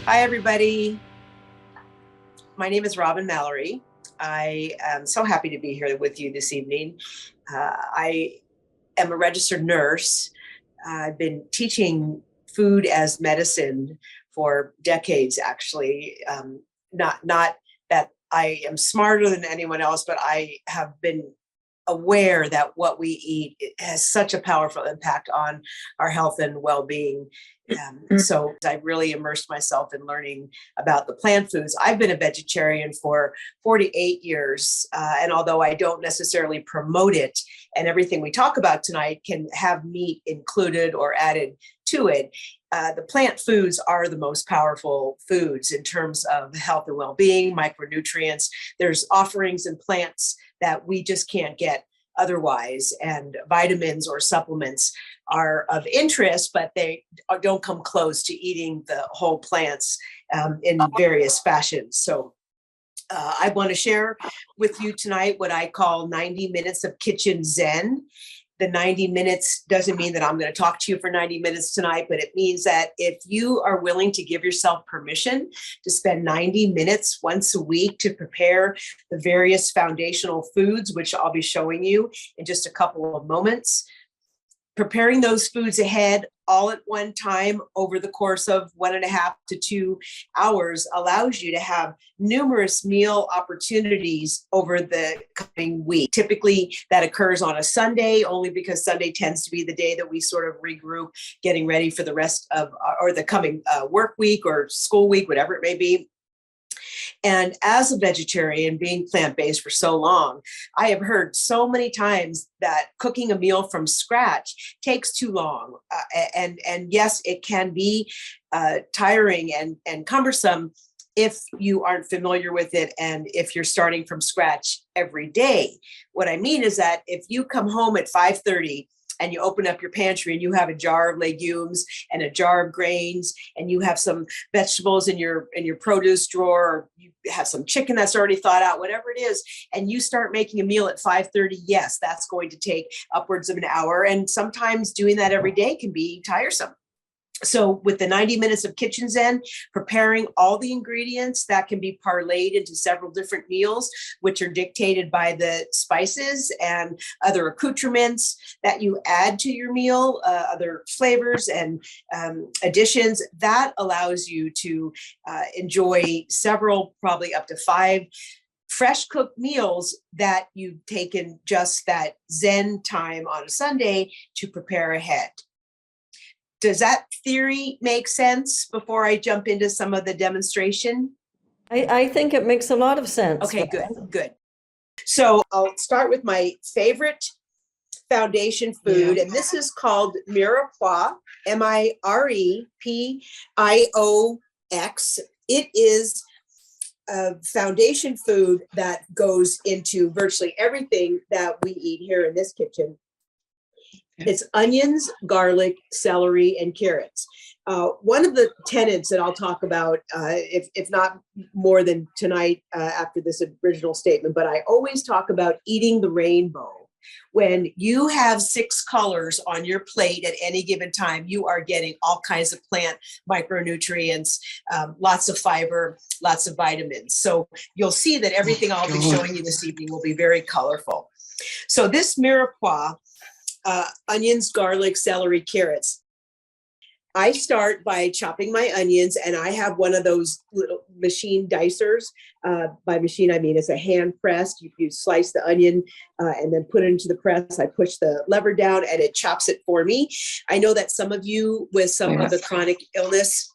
Hi, everybody. My name is Robin Mallory. I am so happy to be here with you this evening. I am a registered nurse. I've been teaching food as medicine for decades, actually. Not that I am smarter than anyone else, but I have been aware that what we eat has such a powerful impact on our health and well-being. So I really immersed myself in learning about the plant foods. I've been a vegetarian for 48 years, and although I don't necessarily promote it, and everything we talk about tonight can have meat included or added to it, the plant foods are the most powerful foods in terms of health and well-being, micronutrients. There's offerings in plants that we just can't get otherwise, and vitamins or supplements are of interest, but they don't come close to eating the whole plants in various fashions. So I want to share with you tonight what I call 90 minutes of kitchen zen. The 90 minutes doesn't mean that I'm going to talk to you for 90 minutes tonight, but it means that if you are willing to give yourself permission to spend 90 minutes once a week to prepare the various foundational foods, which I'll be showing you in just a couple of moments, preparing those foods ahead all at one time over the course of 1.5 to 2 hours allows you to have numerous meal opportunities over the coming week. Typically, that occurs on a Sunday, only because Sunday tends to be the day that we sort of regroup, getting ready for the rest of or the coming work week or school week, whatever it may be. And as a vegetarian, being plant-based for so long, I have heard so many times that cooking a meal from scratch takes too long. And yes, it can be tiring and cumbersome if you aren't familiar with it and if you're starting from scratch every day. What I mean is that if you come home at 5:30 and you open up your pantry and you have a jar of legumes and a jar of grains and you have some vegetables in your produce drawer, or you have some chicken that's already thawed out, whatever it is, and you start making a meal at 5:30, yes, that's going to take upwards of an hour. And sometimes doing that every day can be tiresome. So with the 90 minutes of Kitchen Zen, preparing all the ingredients that can be parlayed into several different meals, which are dictated by the spices and other accoutrements that you add to your meal, other flavors and additions, that allows you to enjoy several, probably up to 5 fresh cooked meals that you've taken just that Zen time on a Sunday to prepare ahead. Does that theory make sense before I jump into some of the demonstration? I think it makes a lot of sense. Okay, good. So I'll start with my favorite foundation food, and this is called Mirepoix, Mirepiox. It is a foundation food that goes into virtually everything that we eat here in this kitchen. It's onions, garlic, celery, and carrots. One of the tenets that I'll talk about, if not more than tonight after this original statement, but I always talk about eating the rainbow. When you have 6 colors on your plate at any given time, you are getting all kinds of plant micronutrients, lots of fiber, lots of vitamins. So you'll see that everything I'll be showing you this evening will be very colorful. So this Mirepoix, onions, garlic, celery, carrots. I start by chopping my onions, and I have one of those little machine dicers. By machine, I mean it's a hand pressed. You slice the onion and then put it into the press. I push the lever down and it chops it for me. I know that some of you with some of the chronic illness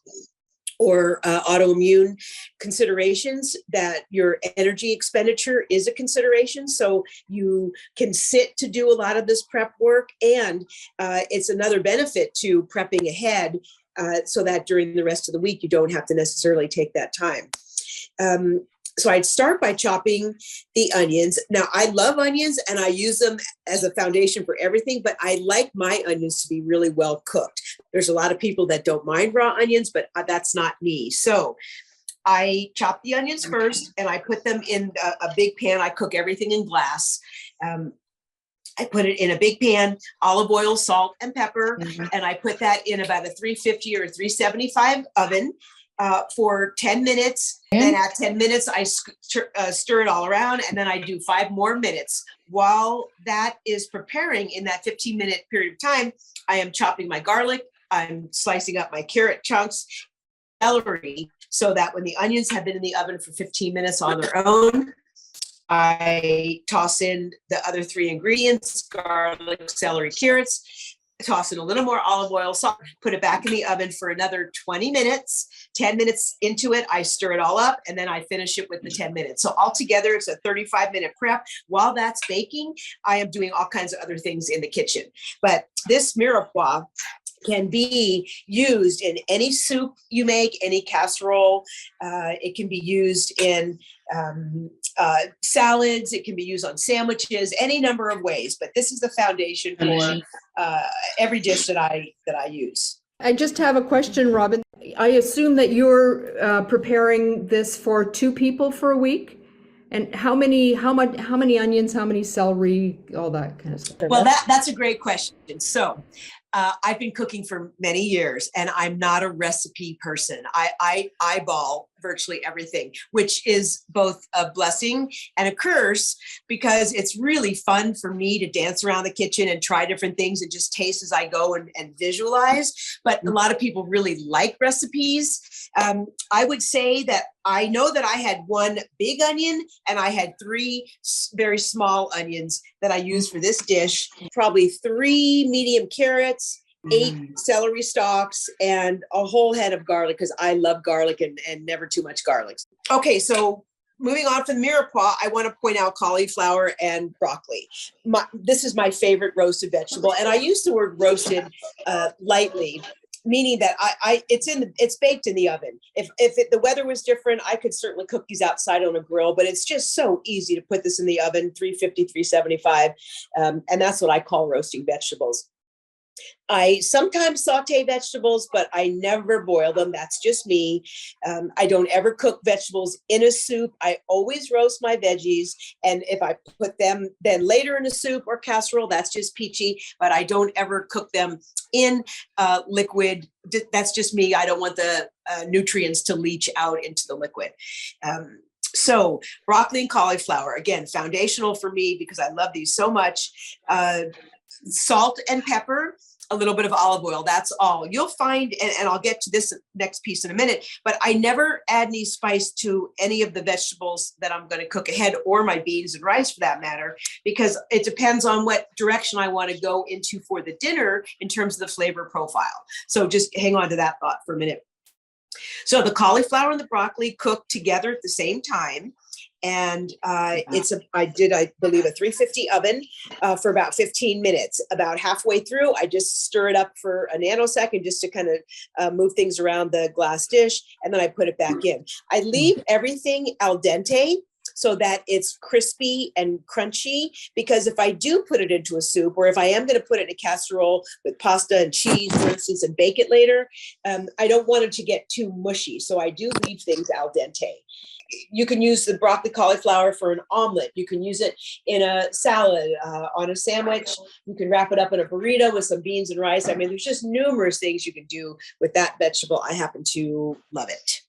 or autoimmune considerations, that your energy expenditure is a consideration. So you can sit to do a lot of this prep work, and it's another benefit to prepping ahead so that during the rest of the week, you don't have to necessarily take that time. So I'd start by chopping the onions. Now, I love onions and I use them as a foundation for everything, but I like my onions to be really well cooked. There's a lot of people that don't mind raw onions, but that's not me. So I chop the onions first and I put them in a big pan. I cook everything in glass. I put it in a big pan, olive oil, salt, and pepper, and I put that in about a 350 or 375 oven. for 10 minutes. Then at 10 minutes, I stir it all around, and then I do 5 more minutes. While that is preparing in that 15-minute period of time, I am chopping my garlic. I'm slicing up my carrot chunks, celery, so that when the onions have been in the oven for 15 minutes on their own, I toss in the other 3 ingredients: garlic, celery, carrots, toss in a little more olive oil, salt, put it back in the oven for another 20 minutes. 10 minutes into it, I stir it all up, and then I finish it with the 10 minutes. So altogether, it's a 35-minute prep. While that's baking, I am doing all kinds of other things in the kitchen. But this mirepoix can be used in any soup you make, any casserole. It can be used in salads. It can be used on sandwiches, any number of ways. But this is the foundation for every dish that I use. I just have a question, Robin. I assume that you're preparing this for 2 people for a week? And how many onions, how many celery, all that kind of stuff? Well, that's a great question. So I've been cooking for many years, and I'm not a recipe person. I eyeball virtually everything, which is both a blessing and a curse, because it's really fun for me to dance around the kitchen and try different things and just taste as I go and visualize. But a lot of people really like recipes. I would say that I know that I had 1 big onion and I had 3 very small onions that I used for this dish, probably 3 medium carrots, 8 celery stalks, and a whole head of garlic, because I love garlic and never too much garlic. Okay, so moving on from the mirepoix, I want to point out cauliflower and broccoli. This is my favorite roasted vegetable, and I use the word roasted lightly, meaning that it's baked in the oven. If the weather was different, I could certainly cook these outside on a grill, but it's just so easy to put this in the oven, 350, 375, and that's what I call roasting vegetables. I sometimes saute vegetables, but I never boil them. That's just me. I don't ever cook vegetables in a soup. I always roast my veggies. And if I put them then later in a soup or casserole, that's just peachy, but I don't ever cook them in liquid. That's just me. I don't want the nutrients to leach out into the liquid. So broccoli and cauliflower, again, foundational for me because I love these so much. Salt and pepper, a little bit of olive oil. That's all you'll find. And I'll get to this next piece in a minute, but I never add any spice to any of the vegetables that I'm going to cook ahead, or my beans and rice for that matter, because it depends on what direction I want to go into for the dinner in terms of the flavor profile. So just hang on to that thought for a minute. So the cauliflower and the broccoli cook together at the same time. And I believe a 350 oven for about 15 minutes. About halfway through, I just stir it up for a nanosecond just to kind of move things around the glass dish, and then I put it back in. I leave everything al dente so that it's crispy and crunchy, because if I do put it into a soup, or if I am going to put it in a casserole with pasta and cheese, for instance, and bake it later, I don't want it to get too mushy. So I do leave things al dente. You can use the broccoli cauliflower for an omelet. You can use it in a salad, on a sandwich. You can wrap it up in a burrito with some beans and rice. I mean, there's just numerous things you can do with that vegetable. I happen to love it.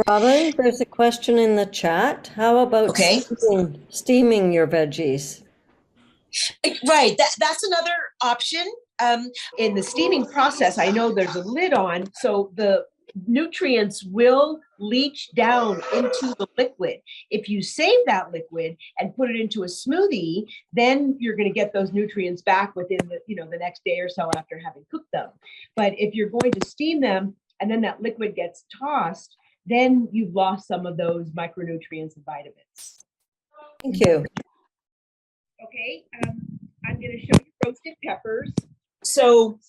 Robin, there's a question in the chat. How about steaming your veggies? Right, that's another option. In the steaming process, I know there's a lid on, so the nutrients will leach down into the liquid. If you save that liquid and put it into a smoothie, then you're going to get those nutrients back within the next day or so after having cooked them. But if you're going to steam them and then that liquid gets tossed, then you've lost some of those micronutrients and vitamins. Thank you. Okay, I'm going to show you roasted peppers. So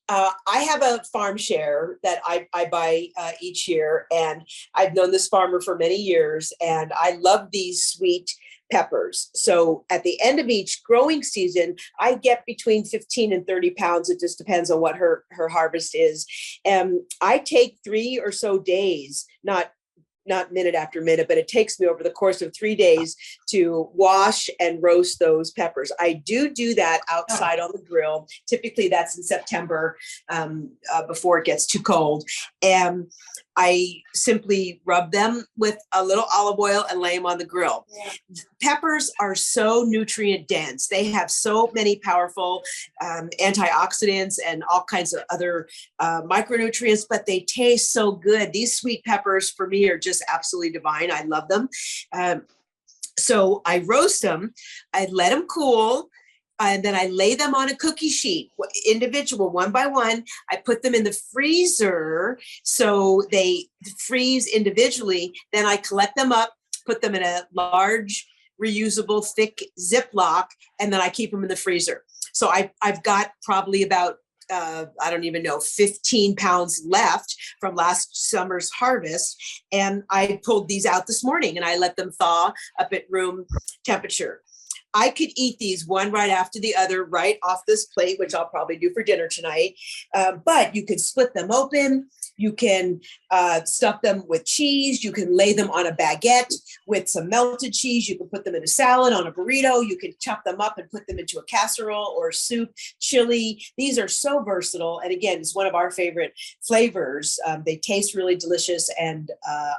I have a farm share that I buy each year, and I've known this farmer for many years, and I love these sweet peppers. So at the end of each growing season, I get between 15 and 30 pounds. It just depends on what her harvest is. And I take 3 or so days, not minute after minute, but it takes me over the course of 3 days to wash and roast those peppers. I do that outside on the grill. Typically that's in September, before it gets too cold. And I simply rub them with a little olive oil and lay them on the grill. Yeah. Peppers are so nutrient dense. They have so many powerful antioxidants and all kinds of other micronutrients, but they taste so good. These sweet peppers for me are just absolutely divine. I love them. So I roast them, I let them cool, and then I lay them on a cookie sheet, individual, one by one. I put them in the freezer so they freeze individually. Then I collect them up, put them in a large, reusable, thick Ziploc, and then I keep them in the freezer. So I've got probably about I don't even know, 15 pounds left from last summer's harvest. And I pulled these out this morning and I let them thaw up at room temperature. I could eat these one right after the other, right off this plate, which I'll probably do for dinner tonight. But you can split them open. You can stuff them with cheese. You can lay them on a baguette with some melted cheese. You can put them in a salad, on a burrito. You can chop them up and put them into a casserole or soup, chili. These are so versatile. And again, it's one of our favorite flavors. They taste really delicious and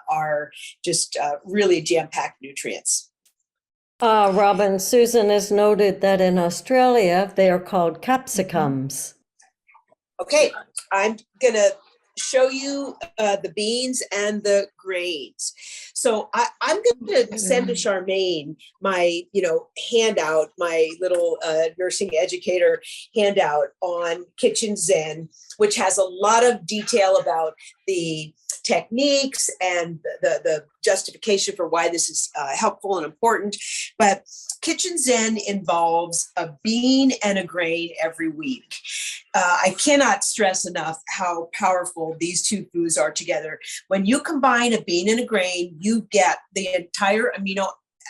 are just really jam-packed nutrients. Robin, Susan has noted that in Australia, they are called capsicums. Okay, I'm going to show you the beans and the grains. So I'm going to send to Charmaine my, handout, my little nursing educator handout on Kitchen Zen, which has a lot of detail about the techniques and the justification for why this is helpful and important. But Kitchen Zen involves a bean and a grain every week. I cannot stress enough how powerful these two foods are together. When you combine a bean and a grain, you get the entire amino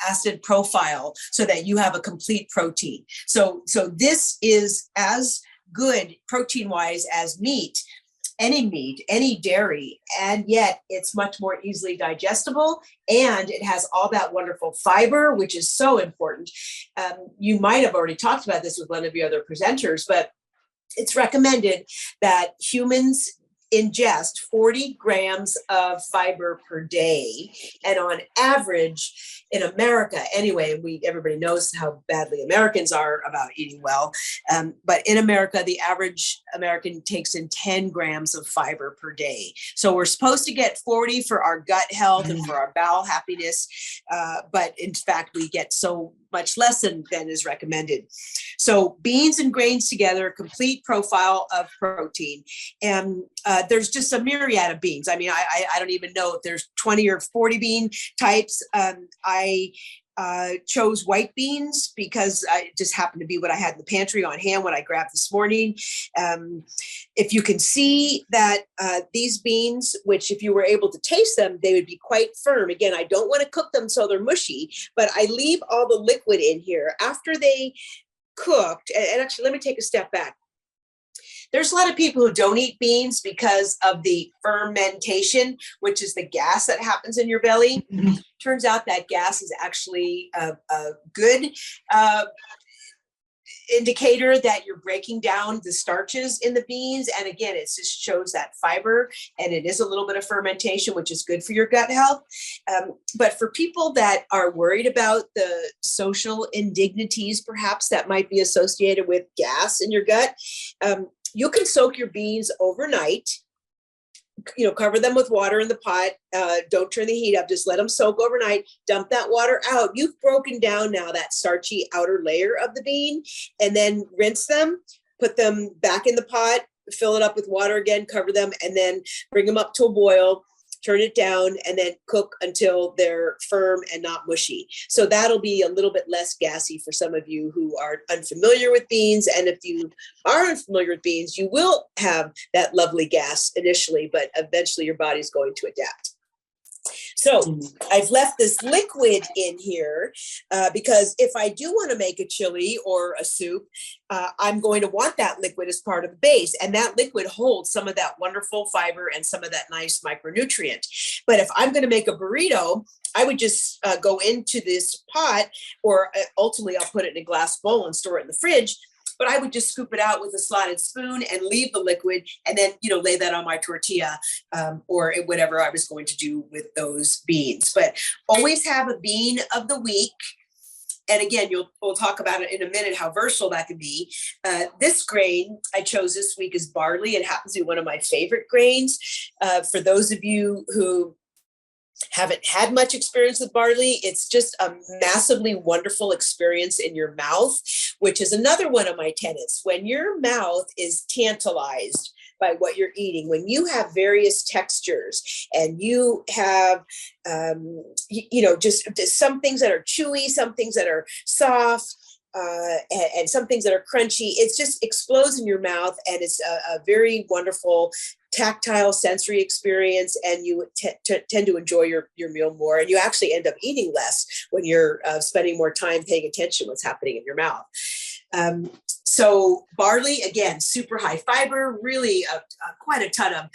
acid profile so that you have a complete protein. So this is as good protein-wise as meat, any dairy, and yet it's much more easily digestible, and it has all that wonderful fiber, which is so important. You might have already talked about this with one of your other presenters, but it's recommended that humans ingest 40 grams of fiber per day. And on average, in America, anyway, everybody knows how badly Americans are about eating well. But in America, the average American takes in 10 grams of fiber per day. So we're supposed to get 40 for our gut health and for our bowel happiness. But in fact, we get so much less than is recommended. So beans and grains together, complete profile of protein. And there's just a myriad of beans. I mean, I don't even know if there's 20 or 40 bean types. I chose white beans because it just happened to be what I had in the pantry on hand when I grabbed this morning. If you can see that these beans, which if you were able to taste them, they would be quite firm. Again, I don't want to cook them so they're mushy, but I leave all the liquid in here after they cooked. And actually, let me take a step back. There's a lot of people who don't eat beans because of the fermentation, which is the gas that happens in your belly. Mm-hmm. Turns out that gas is actually a good indicator that you're breaking down the starches in the beans. And again, it just shows that fiber, and it is a little bit of fermentation, which is good for your gut health. But for people that are worried about the social indignities, perhaps that might be associated with gas in your gut, you can soak your beans overnight, cover them with water in the pot. Don't turn the heat up, just let them soak overnight, dump that water out. You've broken down now that starchy outer layer of the bean, and then rinse them, put them back in the pot, fill it up with water again, cover them, and then bring them up to a boil, turn it down, and then cook until they're firm and not mushy. So that'll be a little bit less gassy for some of you who are unfamiliar with beans. And if you are unfamiliar with beans, you will have that lovely gas initially, but eventually your body's going to adapt. So I've left this liquid in here because if I do want to make a chili or a soup, I'm going to want that liquid as part of the base. And that liquid holds some of that wonderful fiber and some of that nice micronutrient. But if I'm going to make a burrito, I would just go into this pot, or ultimately I'll put it in a glass bowl and store it in the fridge. but I would just scoop it out with a slotted spoon and leave the liquid, and then, lay that on my tortilla, or whatever I was going to do with those beans. But always have a bean of the week. And again, we'll talk about it in a minute, how versatile that can be. This grain I chose this week is barley. It happens to be one of my favorite grains. For those of you who haven't had much experience with barley, it's just a massively wonderful experience in your mouth, which is another one of my tenets. When your mouth is tantalized by what you're eating, when you have various textures and you have, just some things that are chewy, some things that are soft, and some things that are crunchy, it just explodes in your mouth, and it's a very wonderful tactile sensory experience, and you tend to enjoy your meal more, and you actually end up eating less when you're spending more time paying attention to what's happening in your mouth. So barley, again, super high fiber, really quite a ton of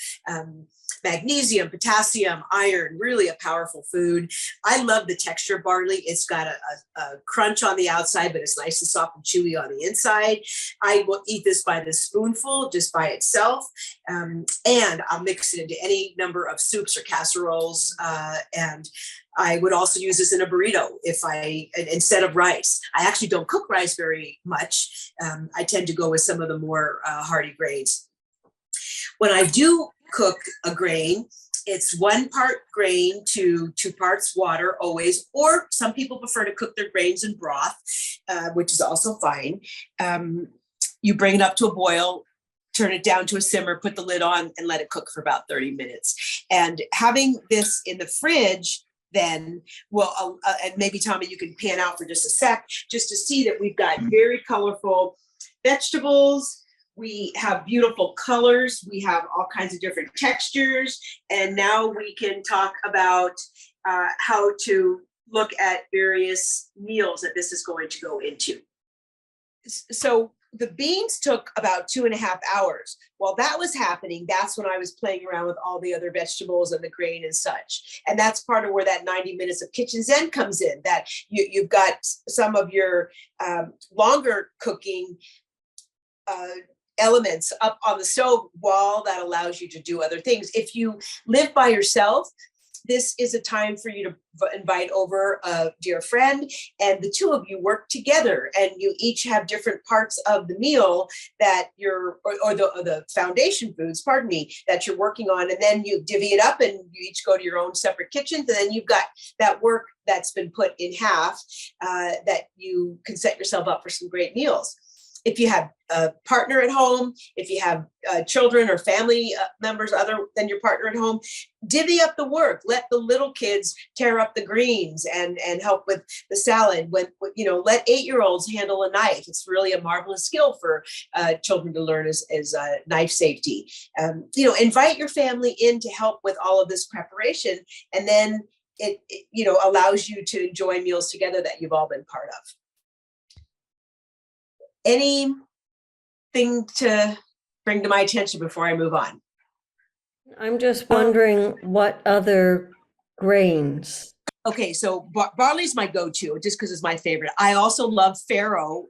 magnesium, potassium, iron, really a powerful food. I love the texture of barley. It's got a crunch on the outside, but it's nice and soft and chewy on the inside. I will eat this by the spoonful, just by itself. And I'll mix it into any number of soups or casseroles. And I would also use this in a burrito instead of rice. I actually don't cook rice very much. I tend to go with some of the more hearty grains. When I do cook a grain, it's 1 part grain to 2 parts water always, or some people prefer to cook their grains in broth, which is also fine. You bring it up to a boil, turn it down to a simmer, put the lid on, and let it cook for about 30 minutes. And having this in the fridge, then, and maybe Tommy, you can pan out for just a sec, just to see that we've got very colorful vegetables. We have beautiful colors. We have all kinds of different textures. And now we can talk about how to look at various meals that this is going to go into. So the beans took about 2.5 hours. While that was happening, that's when I was playing around with all the other vegetables and the grain and such. And that's part of where that 90 minutes of Kitchen Zen comes in, that you've got some of your longer cooking elements up on the stove while that allows you to do other things. If you live by yourself, this is a time for you to invite over a dear friend, and the two of you work together, and you each have different parts of the meal that you're, or the foundation foods, pardon me, that you're working on, and then you divvy it up and you each go to your own separate kitchens, and then you've got that work that's been put in half, that you can set yourself up for some great meals. If you have a partner at home, if you have children or family members other than your partner at home, divvy up the work. Let the little kids tear up the greens and help with the salad. Let 8-year-olds handle a knife. It's really a marvelous skill for children to learn is knife safety. Invite your family in to help with all of this preparation, and then it allows you to enjoy meals together that you've all been part of. Anything to bring to my attention before I move on? I'm just wondering what other grains. Okay, so barley's my go-to just because it's my favorite. I also love farro,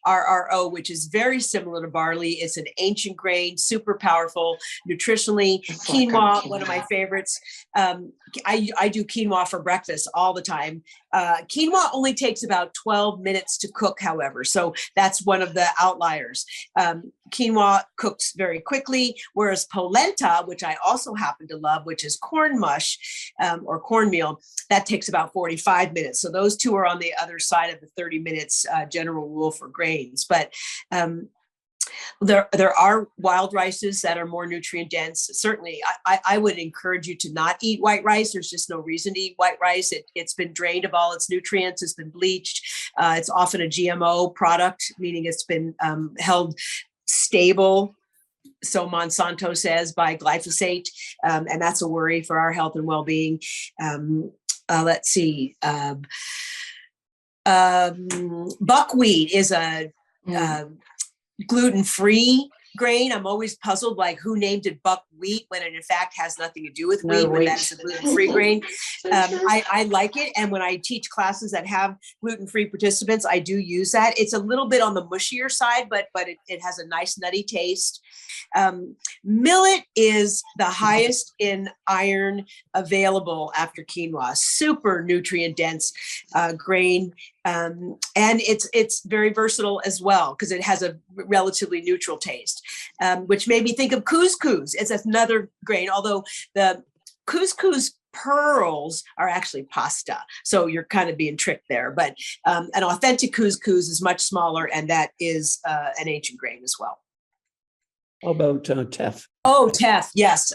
Farro, which is very similar to barley. It's an ancient grain, super powerful nutritionally. Quinoa, one of my favorites. I do quinoa for breakfast all the time. Quinoa only takes about 12 minutes to cook, however, so that's one of the outliers. Quinoa cooks very quickly, whereas polenta, which I also happen to love, which is corn mush or cornmeal, that takes about 45 minutes. So those two are on the other side of the 30 minutes general rule for grains. But there are wild rices that are more nutrient dense. Certainly, I would encourage you to not eat white rice. There's just no reason to eat white rice. It's been drained of all its nutrients. It's been bleached. It's often a GMO product, meaning it's been held stable, so Monsanto says, by glyphosate, and that's a worry for our health and well-being. Let's see. Buckwheat is a gluten-free grain, I'm always puzzled, like who named it buckwheat when it in fact has nothing to do with No wheat, when wheat. that's a gluten-free grain. I like it. And when I teach classes that have gluten-free participants, I do use that. It's a little bit on the mushier side, but it has a nice nutty taste. Millet is the highest in iron available after quinoa, super nutrient dense grain. And it's very versatile as well because it has a relatively neutral taste, which made me think of couscous. It's another grain, although the couscous pearls are actually pasta. So you're kind of being tricked there. But an authentic couscous is much smaller, and that is an ancient grain as well. How about teff? Oh, teff, yes.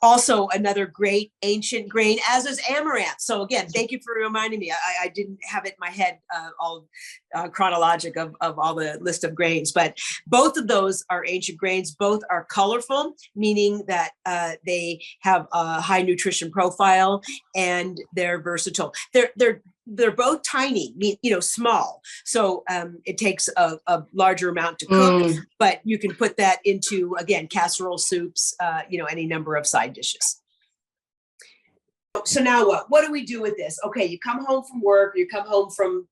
Also another great ancient grain, as is amaranth. So again, thank you for reminding me. I didn't have it in my head all chronologic of all the list of grains, but both of those are ancient grains. Both are colorful, meaning that they have a high nutrition profile and they're versatile. They're both tiny, small. So it takes a larger amount to cook, but you can put that into, again, casserole soups, any number of side dishes. So now what? What do we do with this? Okay, you come home from work, you come home from,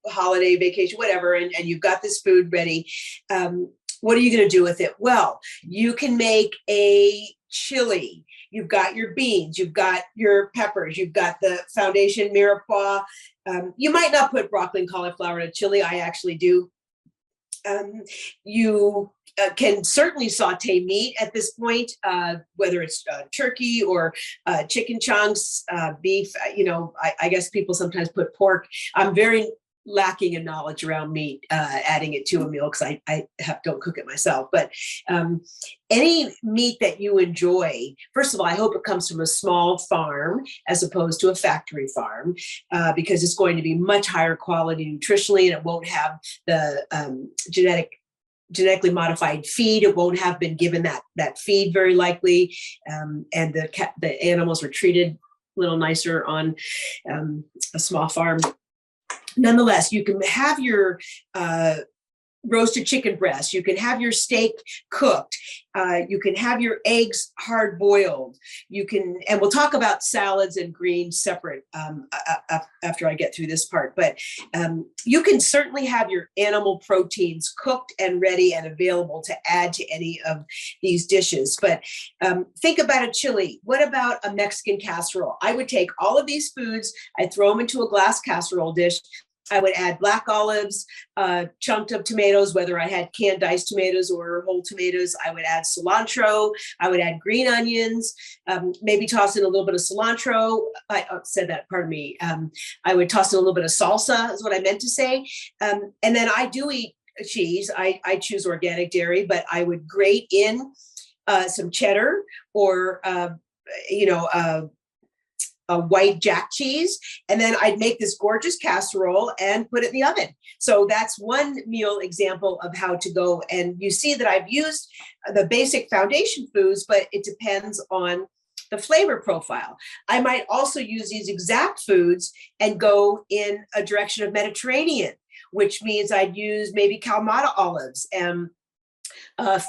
holiday, vacation, whatever, and you've got this food ready. What are you going to do with it? Well, you can make a chili. You've got your beans, you've got your peppers, you've got the foundation mirepoix. You might not put broccoli and cauliflower in a chili. I actually do. You can certainly saute meat at this point, whether it's turkey or chicken chunks, beef. I guess people sometimes put pork. I'm very lacking in knowledge around meat, adding it to a meal because I don't cook it myself. But any meat that you enjoy, first of all, I hope it comes from a small farm as opposed to a factory farm, because it's going to be much higher quality nutritionally, and it won't have the genetically modified feed. It won't have been given that feed very likely, and the animals were treated a little nicer on a small farm. Nonetheless, you can have your roasted chicken breast. You can have your steak cooked. You can have your eggs hard boiled. And we'll talk about salads and greens separate after I get through this part. But you can certainly have your animal proteins cooked and ready and available to add to any of these dishes. But think about a chili. What about a Mexican casserole? I would take all of these foods, I'd throw them into a glass casserole dish. I would add black olives, chunked up tomatoes, whether I had canned diced tomatoes or whole tomatoes. I would add cilantro. I would add green onions, maybe toss in a little bit of cilantro. I said that, pardon me. I would toss in a little bit of salsa is what I meant to say. And then I do eat cheese. I choose organic dairy, but I would grate in some cheddar or, a white jack cheese, and then I'd make this gorgeous casserole and put it in the oven. So that's one meal example of how to go. And you see that I've used the basic foundation foods, but it depends on the flavor profile. I might also use these exact foods and go in a direction of Mediterranean, which means I'd use maybe Kalamata olives and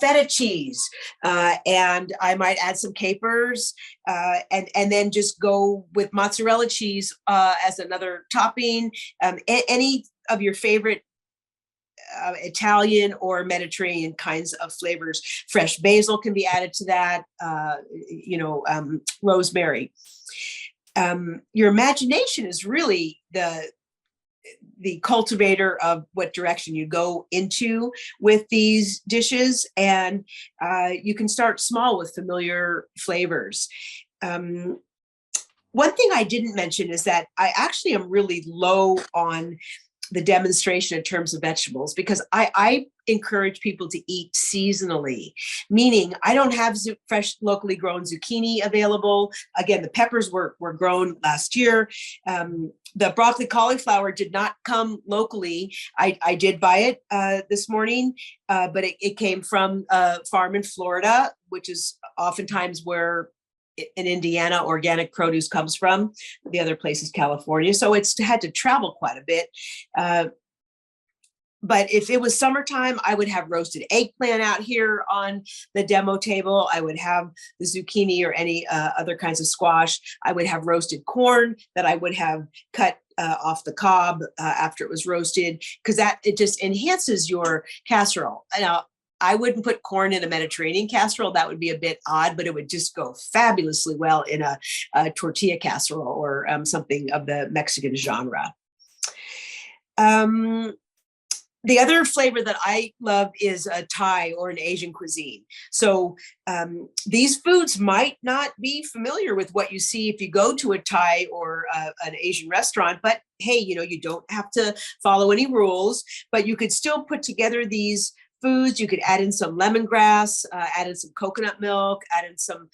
feta cheese, and I might add some capers, and then just go with mozzarella cheese as another topping. Any of your favorite Italian or Mediterranean kinds of flavors. Fresh basil can be added to that, rosemary. Your imagination is really the cultivator of what direction you go into with these dishes, and you can start small with familiar flavors. One thing I didn't mention is that I actually am really low on the demonstration in terms of vegetables, because I encourage people to eat seasonally, meaning I don't have fresh locally grown zucchini available. Again, the peppers were grown last year. The broccoli cauliflower did not come locally. I did buy it this morning, but it came from a farm in Florida, which is oftentimes where in Indiana organic produce comes from. The other place is California. So it's had to travel quite a bit. But if it was summertime, I would have roasted eggplant out here on the demo table. I would have the zucchini or any other kinds of squash. I would have roasted corn that I would have cut off the cob after it was roasted, because it just enhances your casserole. Now, I wouldn't put corn in a Mediterranean casserole. That would be a bit odd, but it would just go fabulously well in a tortilla casserole or something of the Mexican genre. The other flavor that I love is a Thai or an Asian cuisine. So these foods might not be familiar with what you see if you go to a Thai or an Asian restaurant, but hey, you don't have to follow any rules, but you could still put together these foods. You could add in some lemongrass, add in some coconut milk, add in some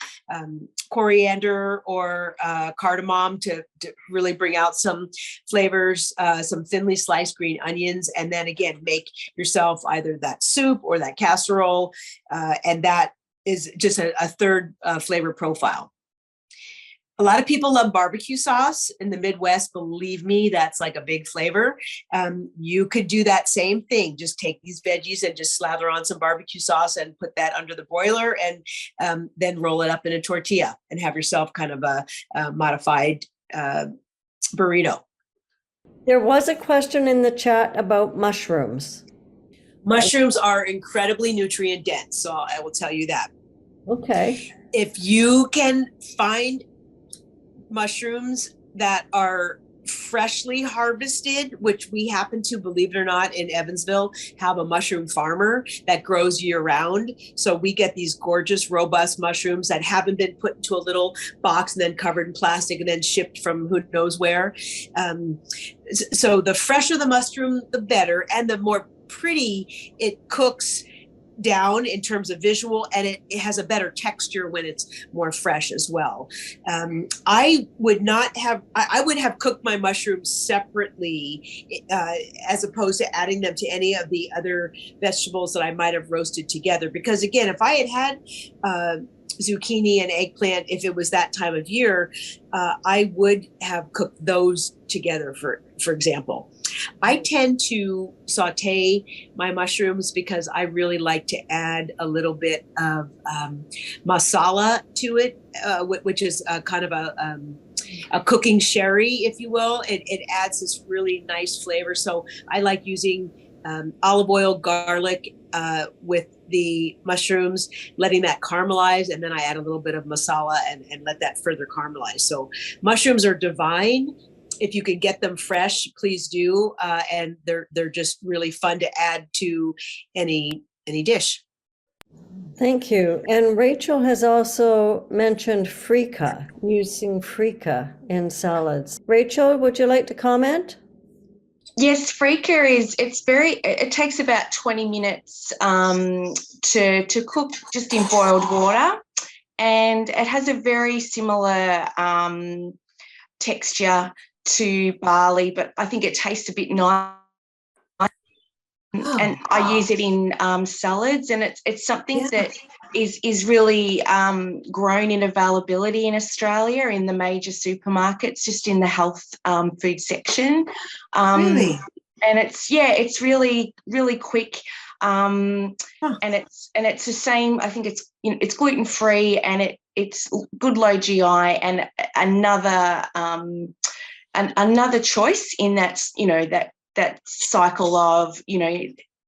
coriander or cardamom to really bring out some flavors, some thinly sliced green onions, and then again, make yourself either that soup or that casserole, and that is just a third flavor profile. A lot of people love barbecue sauce in the Midwest. Believe me, that's like a big flavor. You could do that same thing. Just take these veggies and just slather on some barbecue sauce and put that under the broiler, and then roll it up in a tortilla and have yourself kind of a modified burrito. There was a question in the chat about mushrooms. Mushrooms are incredibly nutrient dense, so I will tell you that. Okay. If you can find mushrooms that are freshly harvested, which we happen to, believe it or not, in Evansville, have a mushroom farmer that grows year round. So we get these gorgeous, robust mushrooms that haven't been put into a little box and then covered in plastic and then shipped from who knows where. So the fresher the mushroom, the better, and the more pretty it cooks down in terms of visual, and it has a better texture when it's more fresh as well. I would have cooked my mushrooms separately as opposed to adding them to any of the other vegetables that I might have roasted together, because again, if I had zucchini and eggplant, if it was that time of year, I would have cooked those together, for example. I tend to saute my mushrooms because I really like to add a little bit of masala to it, which is kind of a cooking sherry, if you will. It adds this really nice flavor. So I like using olive oil, garlic with the mushrooms, letting that caramelize, and then I add a little bit of masala and let that further caramelize. So mushrooms are divine. If you can get them fresh, please do, and they're just really fun to add to any dish. Thank you. And Rachel has also mentioned freekeh, using freekeh in salads. Rachel, would you like to comment? Yes, freekeh it takes about 20 minutes to cook just in boiled water, and it has a very similar texture to barley, but I think it tastes a bit nice. And I use it in salads, and it's something that is really grown in availability in Australia in the major supermarkets, just in the health food section. Really? And it's really, really quick. And it's the same. I think it's gluten free, and it's good low GI, and another choice in that, that cycle of,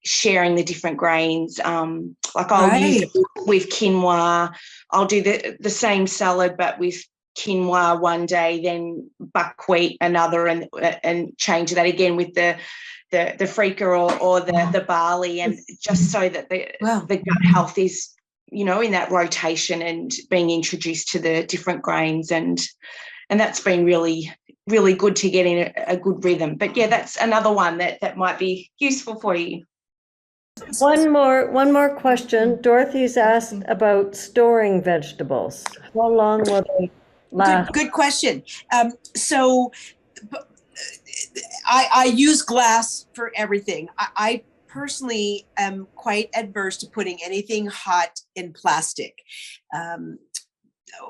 sharing the different grains. Like I'll use it with quinoa. I'll do the same salad, but with quinoa one day, then buckwheat another, and change that again with the freekeh or the barley, and just so that the gut health is, in that rotation and being introduced to the different grains, and that's been really, really good to get in a good rhythm. But yeah, that's another one that might be useful for you. One more question. Dorothy's asked about storing vegetables. How long will they last? Good question. So I use glass for everything. I personally am quite adverse to putting anything hot in plastic.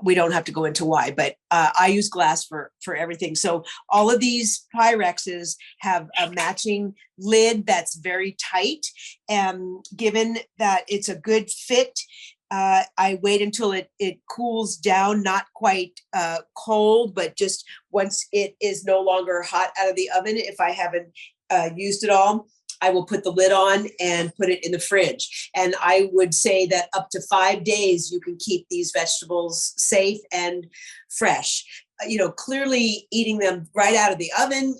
we don't have to go into why, but I use glass for everything. So all of these Pyrexes have a matching lid that's very tight. And given that it's a good fit, I wait until it cools down, not quite cold, but just once it is no longer hot out of the oven, if I haven't used it all, I will put the lid on and put it in the fridge. And I would say that up to 5 days, you can keep these vegetables safe and fresh. Clearly eating them right out of the oven,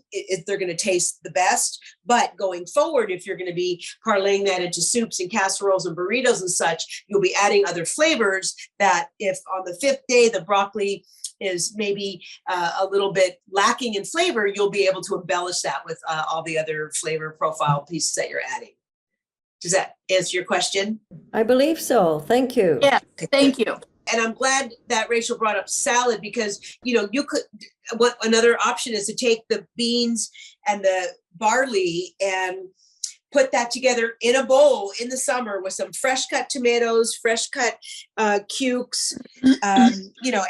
they're going to taste the best. But going forward, if you're going to be parlaying that into soups and casseroles and burritos and such, you'll be adding other flavors that if on the 5th day, the broccoli is maybe a little bit lacking in flavor, you'll be able to embellish that with all the other flavor profile pieces that you're adding. Does that answer your question? I believe so. Thank you. Yeah, thank you. And I'm glad that Rachel brought up salad because, you could, what another option is to take the beans and the barley and put that together in a bowl in the summer with some fresh cut tomatoes, fresh cut cukes,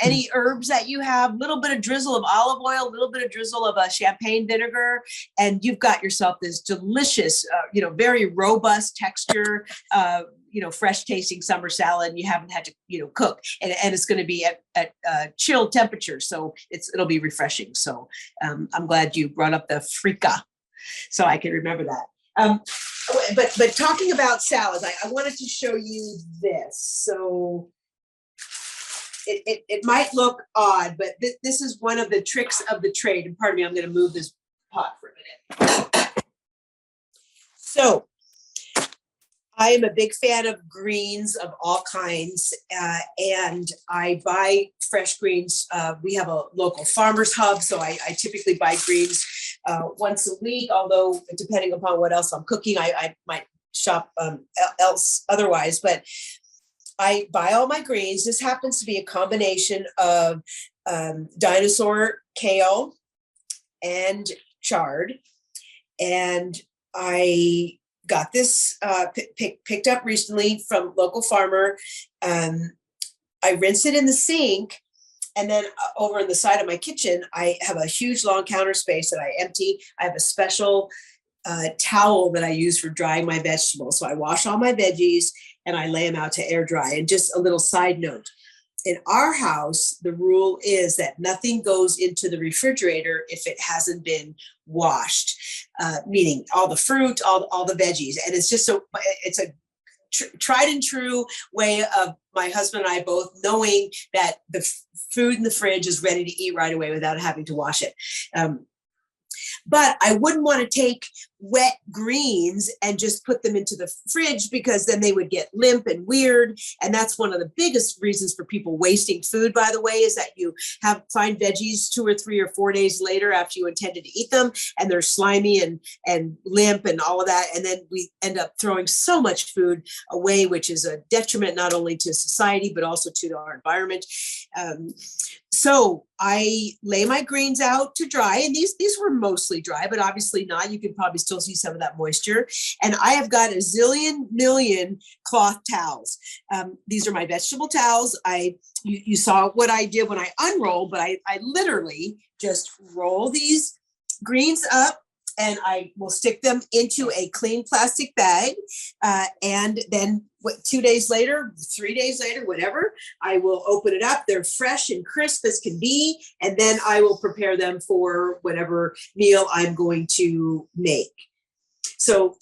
any herbs that you have, little bit of drizzle of olive oil, a little bit of drizzle of champagne vinegar, and you've got yourself this delicious, very robust texture, fresh tasting summer salad, and you haven't had to, cook, and it's going to be at chill temperature, so it'll be refreshing. So I'm glad you brought up the frica, so I can remember that. But talking about salads, I wanted to show you this. So it might look odd, but this is one of the tricks of the trade. And pardon me, I'm going to move this pot for a minute. So I am a big fan of greens of all kinds, and I buy fresh greens. We have a local farmers hub, so I typically buy greens once a week, although depending upon what else I'm cooking, I might shop else otherwise, but I buy all my greens. This happens to be a combination of dinosaur kale and chard, and I got this picked up recently from local farmer. I rinse it in the sink, and then over on the side of my kitchen, I have a huge long counter space that I empty. I have a special towel that I use for drying my vegetables. So I wash all my veggies and I lay them out to air dry. And just a little side note, in our house, the rule is that nothing goes into the refrigerator if it hasn't been washed, meaning all the fruit, all the veggies. And it's just it's a tried and true way of my husband and I both knowing that the food in the fridge is ready to eat right away without having to wash it. But I wouldn't want to take wet greens and just put them into the fridge, because then they would get limp and weird. And that's one of the biggest reasons for people wasting food, by the way, is that you find veggies 2 or 3 or 4 days later after you intended to eat them, and they're slimy and limp and all of that. And then we end up throwing so much food away, which is a detriment not only to society, but also to our environment. So I lay my greens out to dry, and these were mostly dry, but obviously not. You can probably still see some of that moisture. And I have got a zillion million cloth towels. These are my vegetable towels. You saw what I did when I unrolled, but I literally just roll these greens up, and I will stick them into a clean plastic bag. And then 2 days later, 3 days later, whatever, I will open it up. They're fresh and crisp as can be. And then I will prepare them for whatever meal I'm going to make. So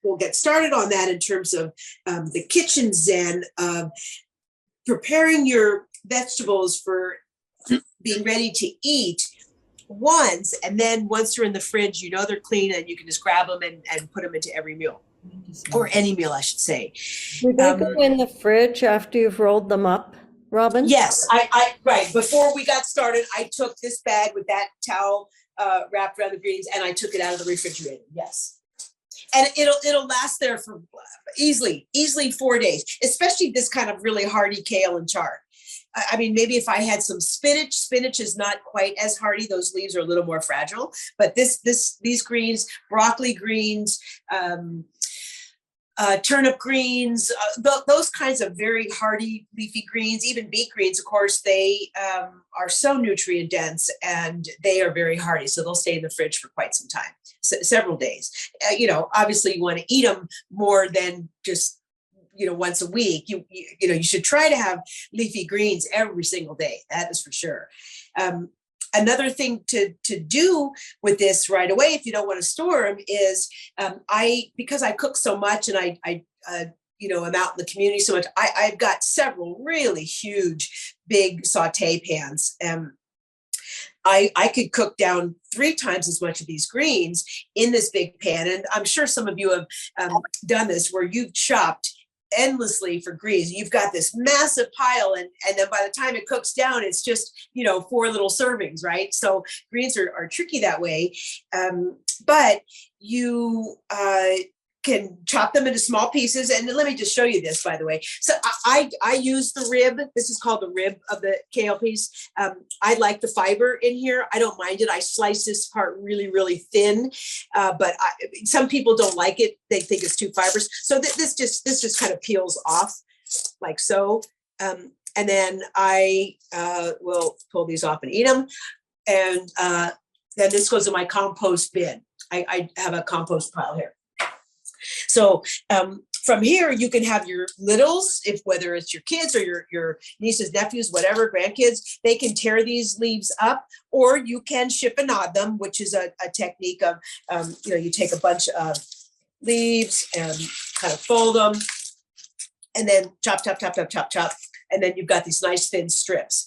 we'll get started on that in terms of the kitchen zen of preparing your vegetables for being ready to eat once, and then once they're in the fridge, they're clean, and you can just grab them and put them into every meal, or any meal, I should say. Do they go in the fridge after you've rolled them up, Robin? Yes, I right. Before we got started, I took this bag with that towel wrapped around the greens, and I took it out of the refrigerator. Yes. And it'll last there for easily 4 days, especially this kind of really hardy kale and chard. I mean, maybe if I had some spinach is not quite as hardy. Those leaves are a little more fragile, but these greens, broccoli greens, turnip greens, those kinds of very hardy leafy greens, even beet greens, of course, they are so nutrient dense and they are very hardy. So they'll stay in the fridge for quite some time, several days. Obviously you want to eat them more than just, once a week. You should try to have leafy greens every single day. That is for sure. Another thing to do with this right away, if you don't want to store them, is because I cook so much and I I'm out in the community so much, I've got several really huge, big saute pans. I could cook down 3 times as much of these greens in this big pan. And I'm sure some of you have done this, where you've chopped endlessly for greens. You've got this massive pile, and then by the time it cooks down, it's just 4 little servings, right? So greens are tricky that way, but you can chop them into small pieces. And let me just show you this, by the way. So I use the rib. This is called the rib of the kale piece. I like the fiber in here. I don't mind it. I slice this part really, really thin, but some people don't like it. They think it's too fibrous. So this just kind of peels off like so. And then I will pull these off and eat them. And then this goes in my compost bin. I have a compost pile here. So from here, you can have your littles, whether it's your kids or your nieces, nephews, whatever, grandkids, they can tear these leaves up, or you can ship and nod them, which is a technique of, you take a bunch of leaves and kind of fold them, and then chop, chop, chop, chop, chop, chop, and then you've got these nice thin strips.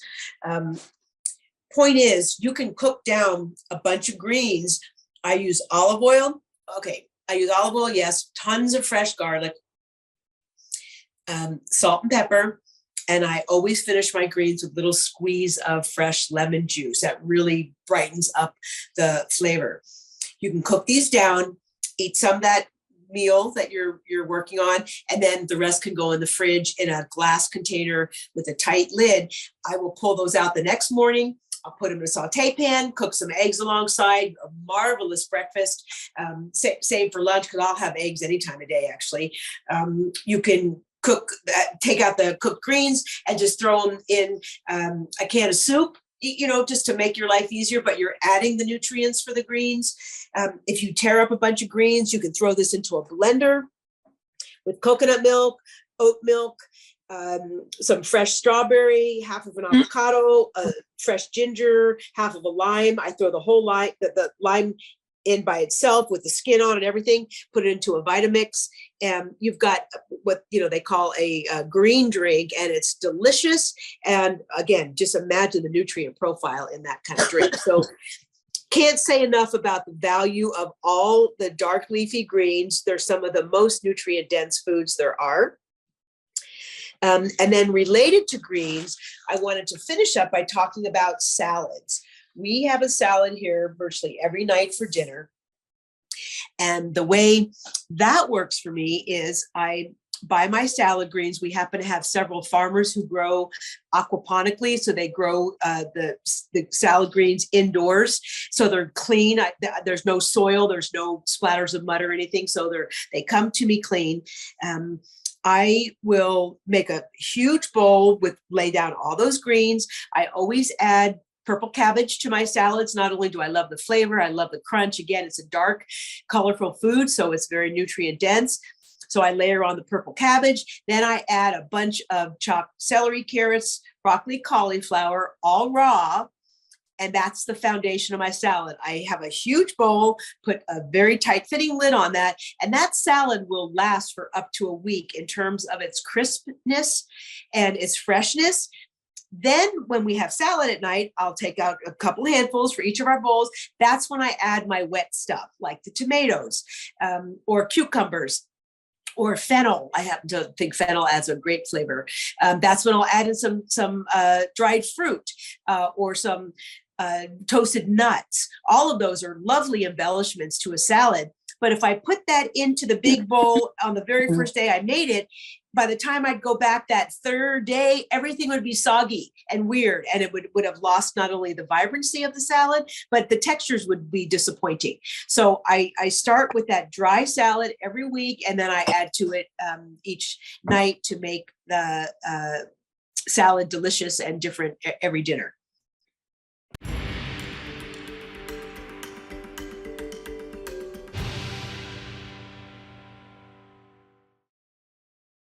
Point is, you can cook down a bunch of greens. I use olive oil. Okay. I use olive oil, yes, tons of fresh garlic, salt and pepper, and I always finish my greens with a little squeeze of fresh lemon juice. That really brightens up the flavor. You can cook these down, eat some of that meal that you're working on, and then the rest can go in the fridge in a glass container with a tight lid. I will pull those out the next morning. I'll put them in a saute pan, cook some eggs alongside, a marvelous breakfast, save for lunch, because I'll have eggs any time of day, actually. You can take out the cooked greens and just throw them in a can of soup, just to make your life easier, but you're adding the nutrients for the greens. If you tear up a bunch of greens, you can throw this into a blender with coconut milk, oat milk, some fresh strawberry, half of an avocado, fresh ginger, half of a lime. I throw the whole lime, the lime in by itself with the skin on and everything, put it into a Vitamix, and you've got what they call a green drink, and it's delicious. And again, just imagine the nutrient profile in that kind of drink. So can't say enough about the value of all the dark leafy greens. They're some of the most nutrient dense foods there are. And then related to greens, I wanted to finish up by talking about salads. We have a salad here virtually every night for dinner. And the way that works for me is I buy my salad greens. We happen to have several farmers who grow aquaponically. So they grow the salad greens indoors. So they're clean. There's no soil. There's no splatters of mud or anything. So they come to me clean. I will make a huge bowl lay down all those greens. I always add purple cabbage to my salads. Not only do I love the flavor, I love the crunch. Again, it's a dark, colorful food, so it's very nutrient dense. So I layer on the purple cabbage. Then I add a bunch of chopped celery, carrots, broccoli, cauliflower, all raw. And that's the foundation of my salad. I have a huge bowl, put a very tight fitting lid on that, and that salad will last for up to a week in terms of its crispness and its freshness. Then when we have salad at night, I'll take out a couple handfuls for each of our bowls. That's when I add my wet stuff, like the tomatoes or cucumbers or fennel. I happen to think fennel adds a great flavor. That's when I'll add in some dried fruit or some toasted nuts. All of those are lovely embellishments to a salad. But if I put that into the big bowl on the very first day I made it, by the time I'd go back that third day, everything would be soggy and weird. And it would have lost not only the vibrancy of the salad, but the textures would be disappointing. So I start with that dry salad every week, and then I add to it each night to make the salad delicious and different every dinner.